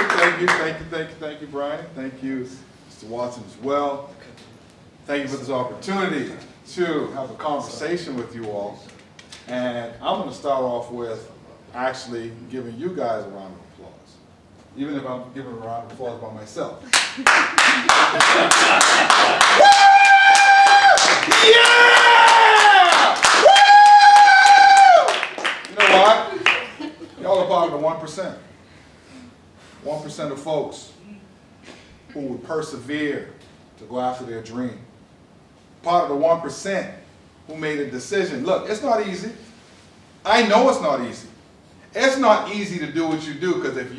thank you, Brian. Thank you, Mr. Watson, as well. Thank you for this opportunity to have a conversation with you all. And I'm going to start off with actually giving you guys a round of applause, even if I'm giving a round of applause by myself. Yeah! Woo! You know what? Y'all are part of the 1%. 1% of folks who would persevere to go after their dream. Part of the 1% who made a decision. Look, it's not easy. I know it's not easy. It's not easy to do what you do, because if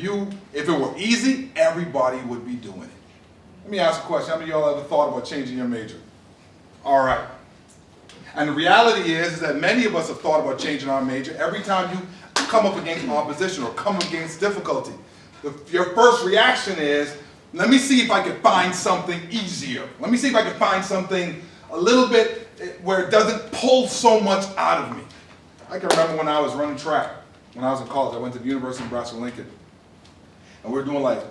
it were easy, everybody would be doing it. Let me ask a question. How many of y'all ever thought about changing your major? All right. And the reality is that many of us have thought about changing our major every time you come up against opposition or come against difficulty. Your first reaction is, let me see if I can find something easier. Let me see if I can find something a little bit where it doesn't pull so much out of me. I can remember when I was running track, when I was in college. I went to the University of Nebraska-Lincoln. And we were doing like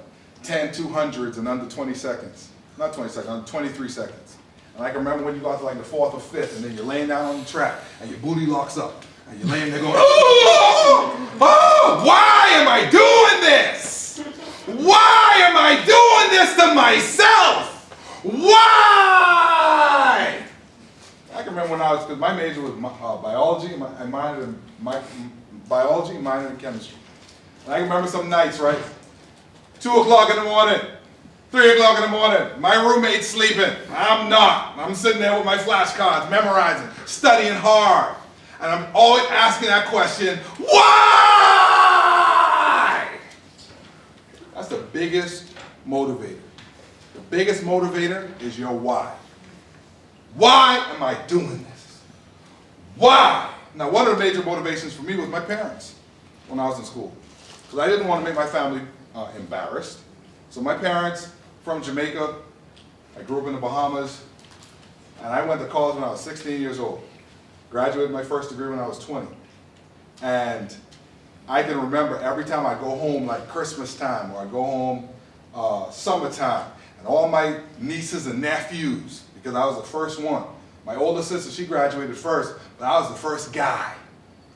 10 200s in under 20 seconds. Not 20 seconds, under 23 seconds. And I can remember when you got to like the 4th or 5th, and then you're laying down on the track, and your booty locks up. And you're laying there going, oh, why am I doing this? Why am I doing this to myself? Why? I can remember when I was, because my major was biology, I minored in biology, minored in chemistry. And I can remember some nights, right? 2 o'clock in the morning, 3 o'clock in the morning, my roommate's sleeping. I'm not. I'm sitting there with my flashcards, memorizing, studying hard. And I'm always asking that question, why? That's the biggest motivator. The biggest motivator is your why. Why am I doing this? Why? Now, one of the major motivations for me was my parents when I was in school. Because I didn't want to make my family embarrassed. So my parents, from Jamaica, I grew up in the Bahamas, and I went to college when I was 16 years old. Graduated my first degree when I was 20. And I can remember every time I go home, like Christmas time, or I go home summertime, and all my nieces and nephews, because I was the first one. My older sister, she graduated first, but I was the first guy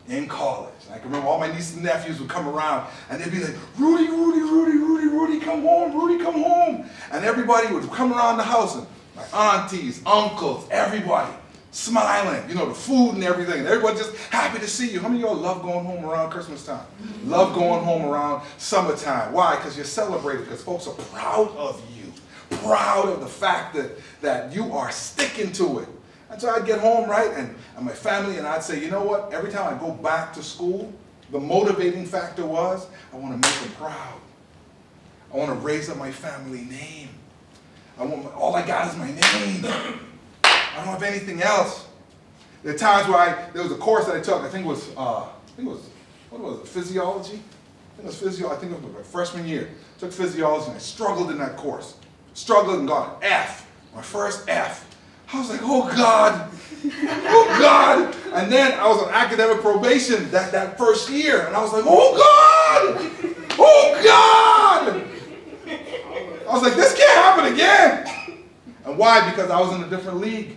in college. And I can remember all my nieces and nephews would come around, and they'd be like, Rudy, Rudy, Rudy, Rudy, Rudy, come home, Rudy, come home. And everybody would come around the house, and my aunties, uncles, everybody, smiling, you know, the food and everything. And everybody just happy to see you. How many of y'all love going home around Christmas time? Love going home around summertime. Why? Because you're celebrated, because folks are proud of you. Proud of the fact that you are sticking to it. And so I'd get home, right, and my family, and I'd say, you know what? Every time I go back to school, the motivating factor was, I want to make them proud. I want to raise up my family name. All I got is my name. I don't have anything else. There are times where there was a course that I took, I think it was what was it, physiology? I think it was physiology, I think it was my freshman year. I took physiology and I struggled in that course. Struggled and got an F, my first F. I was like, oh God, oh God. And then I was on academic probation that first year, and I was like, oh God, oh God. I was like, this can't happen again. And why? Because I was in a different league.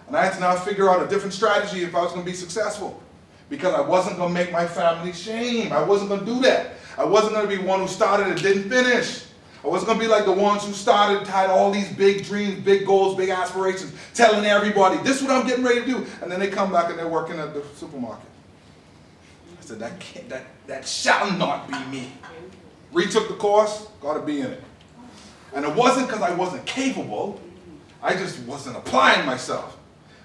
And I had to now figure out a different strategy if I was going to be successful. Because I wasn't going to make my family shame. I wasn't going to do that. I wasn't going to be one who started and didn't finish. I wasn't going to be like the ones who started, had all these big dreams, big goals, big aspirations, telling everybody, this is what I'm getting ready to do. And then they come back and they're working at the supermarket. I said, that shall not be me. Retook the course, got to be in it. And it wasn't because I wasn't capable. I just wasn't applying myself.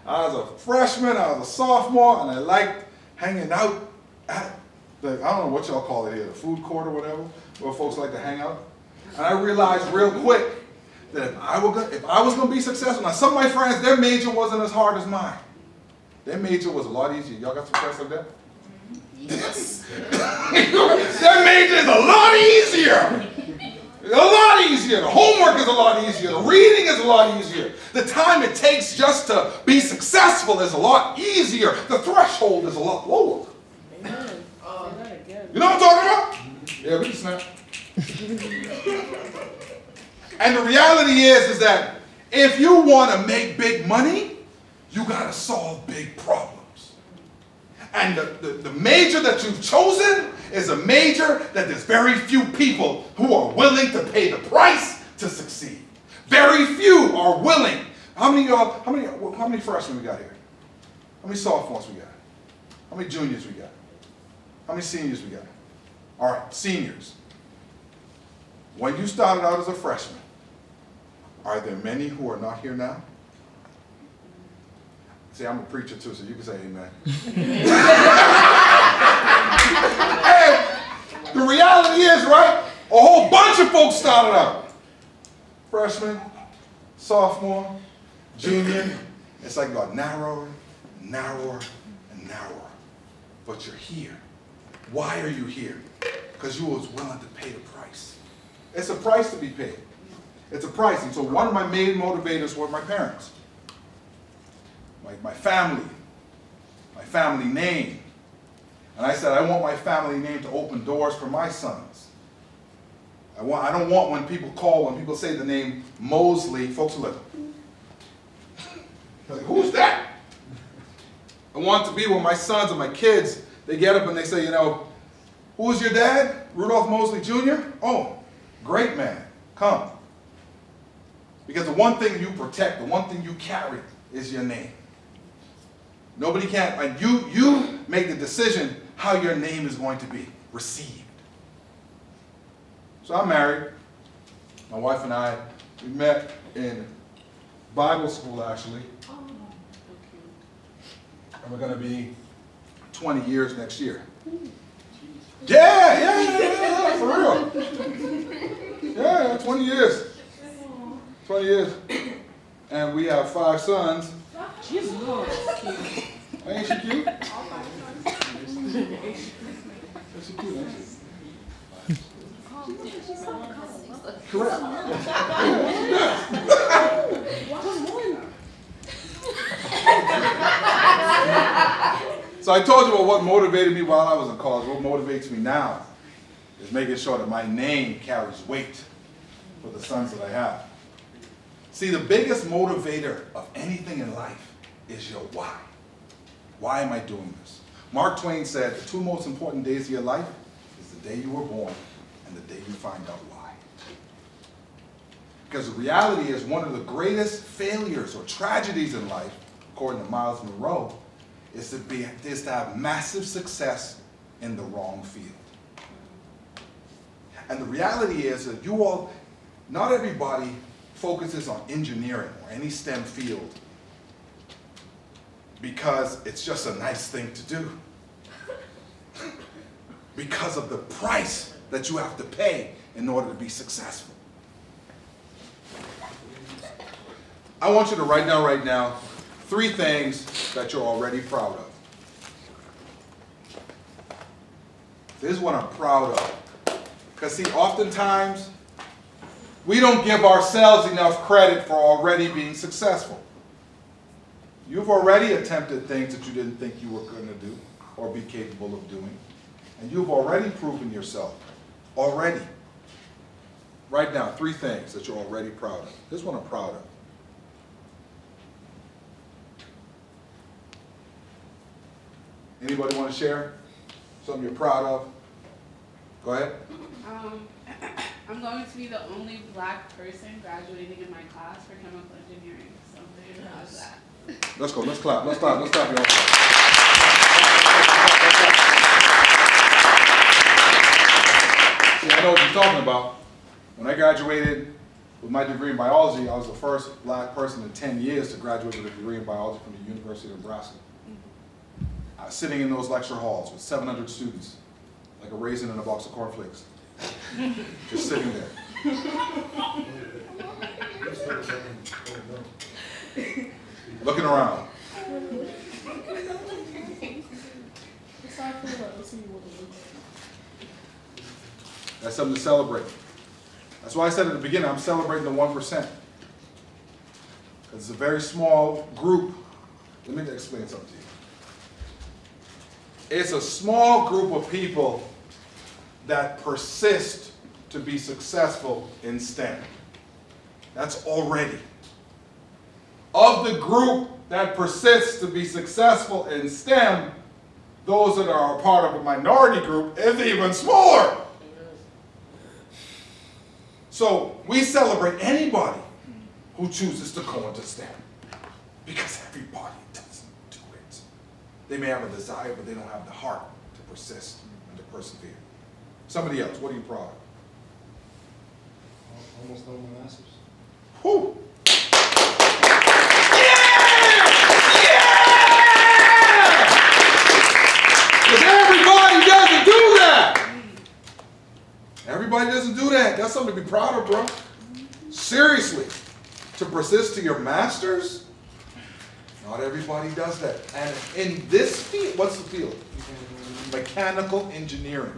I was a freshman, I was a sophomore, and I liked hanging out at I don't know what y'all call it here, the food court or whatever, where folks like to hang out. And I realized real quick that if I was going to be successful, now some of my friends, their major wasn't as hard as mine. Their major was a lot easier. Y'all got some friends like that? Yes. Their major is a lot easier. A lot easier. The homework is a lot easier. The reading is a lot easier. The time it takes just to be successful is a lot easier. The threshold is a lot lower. Amen. You know what I'm talking about? Yeah, we can snap. And the reality is that if you want to make big money, you got to solve big problems. And the major that you've chosen is a major that there's very few people who are willing to pay the price to succeed. Very few are willing. How many freshmen we got here? How many sophomores we got? How many juniors we got? How many seniors we got? All right, seniors. When you started out as a freshman, are there many who are not here now? See, I'm a preacher too, so you can say amen. And the reality is, right, a whole bunch of folks started out. Freshman, sophomore, junior. It's like got narrower, narrower, and narrower. But you're here. Why are you here? Because you was willing to pay the price. It's a price to be paid. It's a price. And so one of my main motivators were my parents. My family name. And I said, I want my family name to open doors for my sons. I don't want when people say the name Mosley, folks are like, who's that? I want to be when my sons and my kids, they get up and they say, who's your dad? Rudolph Mosley Jr.? Oh, great man, come. Because the one thing you protect, the one thing you carry is your name. Nobody can, and you make the decision how your name is going to be received. So I'm married. My wife and I, we met in Bible school actually. And we're going to be 20 years next year. Yeah, for real. Yeah, 20 years. 20 years. And we have 5 sons. Jesus. Ain't she cute? She cute, ain't she? Correct. So I told you about what motivated me while I was in college. What motivates me now is making sure that my name carries weight for the sons that I have. See, the biggest motivator of anything in life is your why. Why am I doing this? Mark Twain said the 2 most important days of your life is the day you were born and the day you find out why. Because the reality is one of the greatest failures or tragedies in life, according to Miles Monroe, is to have massive success in the wrong field. And the reality is that not everybody focuses on engineering or any STEM field because it's just a nice thing to do. Because of the price that you have to pay in order to be successful. I want you to write down right now 3 things that you're already proud of. This is what I'm proud of. Because see, oftentimes, we don't give ourselves enough credit for already being successful. You've already attempted things that you didn't think you were going to do or be capable of doing. And you've already proven yourself. Already. Write down 3 things that you're already proud of. This is what I'm proud of. Anybody want to share something you're proud of? Go ahead. I'm going to be the only Black person graduating in my class for chemical engineering, so I'm very proud of that. Let's go. Let's clap. Let's clap, y'all. See, I know what you're talking about. When I graduated with my degree in biology, I was the first Black person in 10 years to graduate with a degree in biology from the University of Nebraska. I was sitting in those lecture halls with 700 students, like a raisin in a box of cornflakes. Just sitting there. Looking around. That's something to celebrate. That's why I said at the beginning, I'm celebrating the 1%. Because it's a very small group. Let me explain something to you. It's a small group of people that persist to be successful in STEM. That's already. Of the group that persists to be successful in STEM, those that are a part of a minority group is even smaller. So we celebrate anybody who chooses to go into STEM, because everybody doesn't do it. They may have a desire, but they don't have the heart to persist and to persevere. Somebody else, what are you proud of? Almost done with my masters. Whew. Because everybody doesn't do that. Everybody doesn't do that. That's something to be proud of, bro. Seriously. To persist to your masters, not everybody does that. And in this field, what's the field? Mechanical engineering.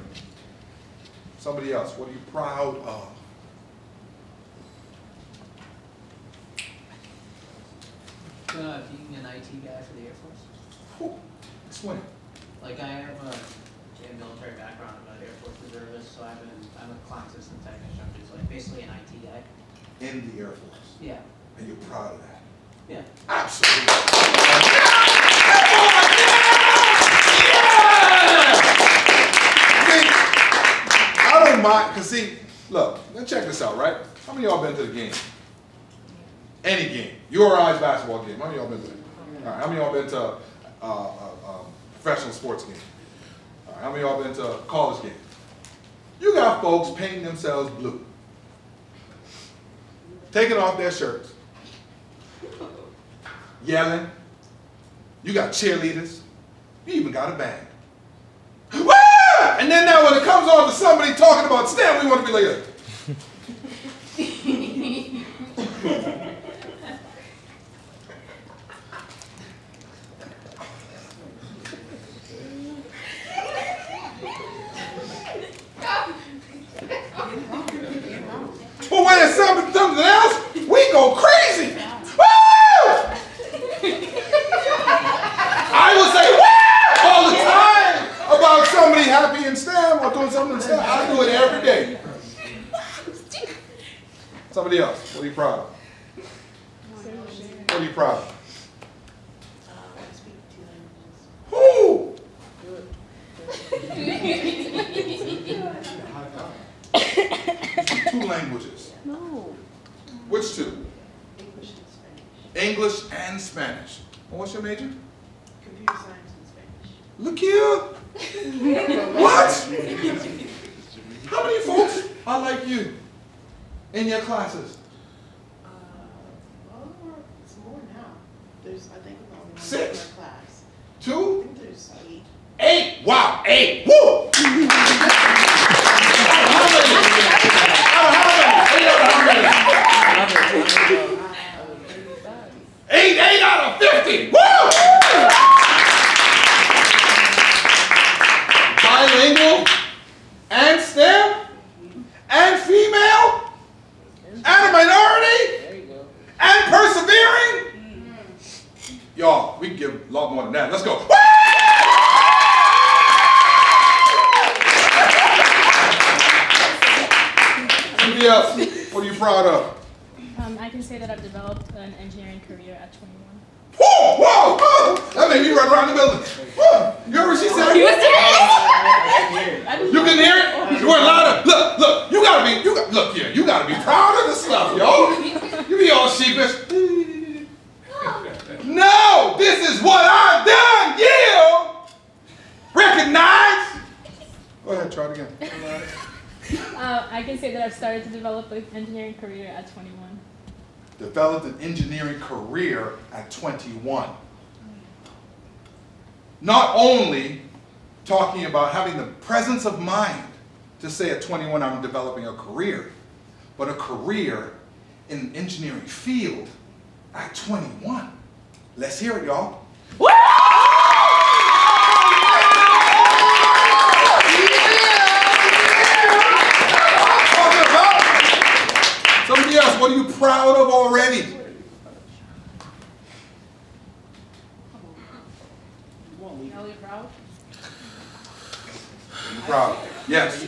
Somebody else, what are you proud of? Being an IT guy for the Air Force. Whew. Explain. Like I have a military background. I'm an Air Force reservist, so I'm a clock system technician, which is like basically an IT guy. In the Air Force. Yeah. And you're proud of that. Yeah. Absolutely. See, I don't mind, because see, look, let's check this out, right? How many of y'all been to the game? Any game. URI's basketball game. How many of y'all been to it? All right, how many of y'all been to professional sports game? All right, how many of y'all been to a college game? You got folks painting themselves blue, taking off their shirts, yelling. You got cheerleaders. You even got a band. Woo! And then now when it comes on to somebody talking about STEM, we want to be like, but when it's something else, we go crazy. Woo! I will say woo all the time about somebody happy in STEM or doing something in STEM. I do it every day. Somebody else, what are you proud of? What are you proud of? I speak 2 languages. Who? Two languages. No. Which two? English and Spanish. English and Spanish. And what's your major? Computer science and Spanish. Look here. What? How many folks are like you in your classes? Well, it's more now. There's, I think, only one 6? in my class. I 2? think there's 8. 8. Wow, 8. Woo! Eight out of 50. Woo! Bilingual and STEM and female and a minority and persevering. Y'all, we can give a lot more than that. Let's go. Woo! Somebody else, what are you proud of? I can say that I've developed an engineering career at 21. Whoa, whoa, whoa! That made me run around the building. Whoa. You heard what she said? You serious? You can hear it? You weren't louder. Look, you gotta be proud of this stuff, yo. You be all sheepish. No, this is what I've done, yeah. Recognize. Go ahead, try it again. I can say that I've started to develop an engineering career at 21. Developed an engineering career at 21. Not only talking about having the presence of mind to say at 21 I'm developing a career, but a career in the engineering field at 21. Let's hear it, y'all. Somebody else, what are you proud of already? Y'all are proud? Are you proud? Yes.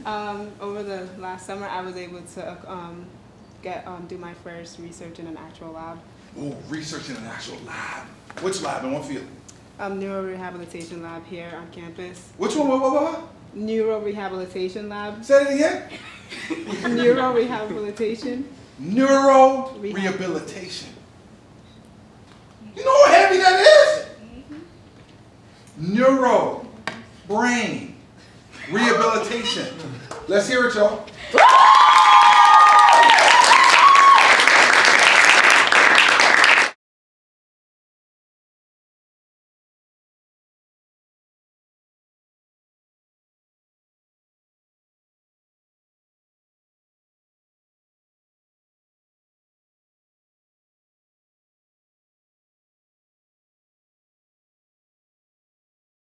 Over the last summer, I was able to do my first research in an actual lab. Oh, research in an actual lab. Which lab and what field? Neurorehabilitation lab here on campus. Which one? What? Neurorehabilitation lab. Say it again. Neurorehabilitation. Neuro rehabilitation. You know how heavy that is? Neuro, brain, rehabilitation. Let's hear it, y'all.